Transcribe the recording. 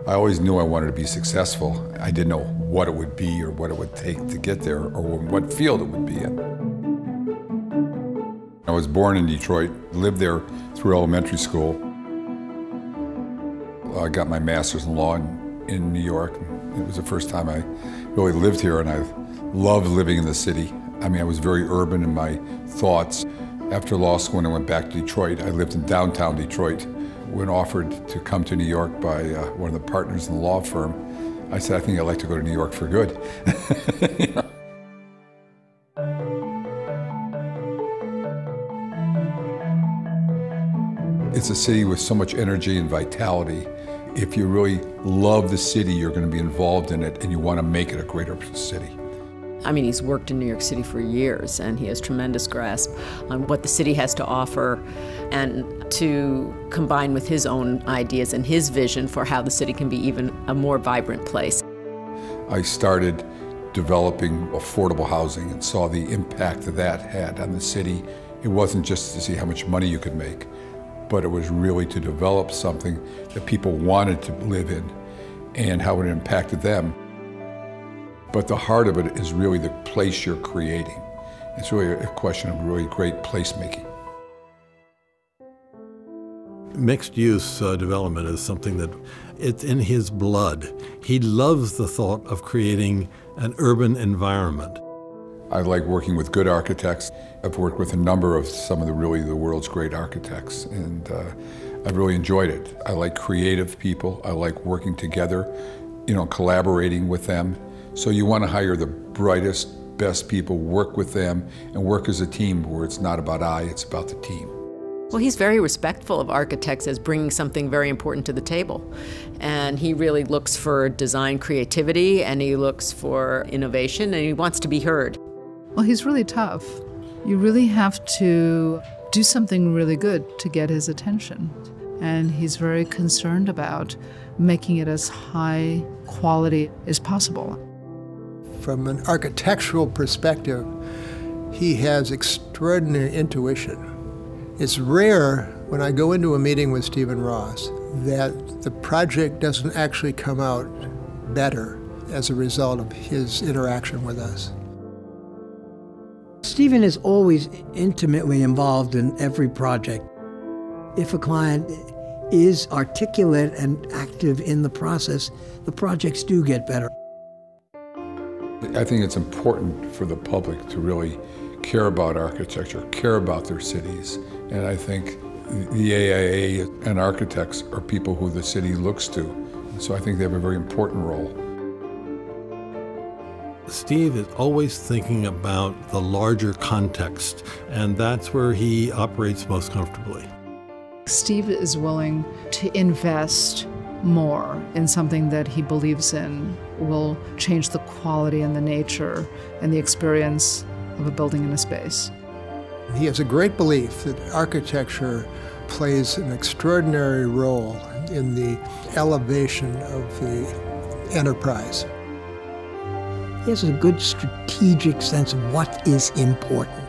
I always knew I wanted to be successful. I didn't know what it would be or what it would take to get there or what field it would be in. I was born in Detroit, lived there through elementary school. I got my master's in law in New York. It was the first time I really lived here, and I loved living in the city. I mean, I was very urban in my thoughts. After law school, when I went back to Detroit, I lived in downtown Detroit. When offered to come to New York by one of the partners in the law firm, I said, I think I'd like to go to New York for good. You know? It's a city with so much energy and vitality. If you really love the city, you're going to be involved in it, and you want to make it a greater city. I mean, he's worked in New York City for years, and he has tremendous grasp on what the city has to offer, and to combine with his own ideas and his vision for how the city can be even a more vibrant place. I started developing affordable housing and saw the impact that had on the city. It wasn't just to see how much money you could make, but it was really to develop something that people wanted to live in and how it impacted them. But the heart of it is really the place you're creating. It's really a question of really great placemaking. Mixed-use development is something that it's in his blood. He loves the thought of creating an urban environment. I like working with good architects. I've worked with a number of some of the world's great architects, and I've really enjoyed it. I like creative people. I like working together, you know, collaborating with them. So you want to hire the brightest, best people, work with them, and work as a team where it's not about I, it's about the team. Well, he's very respectful of architects as bringing something very important to the table. And he really looks for design creativity, and he looks for innovation, and he wants to be heard. Well, he's really tough. You really have to do something really good to get his attention. And he's very concerned about making it as high quality as possible. From an architectural perspective, he has extraordinary intuition. It's rare when I go into a meeting with Stephen Ross that the project doesn't actually come out better as a result of his interaction with us. Stephen is always intimately involved in every project. If a client is articulate and active in the process, the projects do get better. I think it's important for the public to really care about architecture, care about their cities. And I think the AIA and architects are people who the city looks to. So I think they have a very important role. Steve is always thinking about the larger context, and that's where he operates most comfortably. Steve is willing to invest more in something that he believes in will change the quality and the nature and the experience of a building and a space. He has a great belief that architecture plays an extraordinary role in the elevation of the enterprise. He has a good strategic sense of what is important.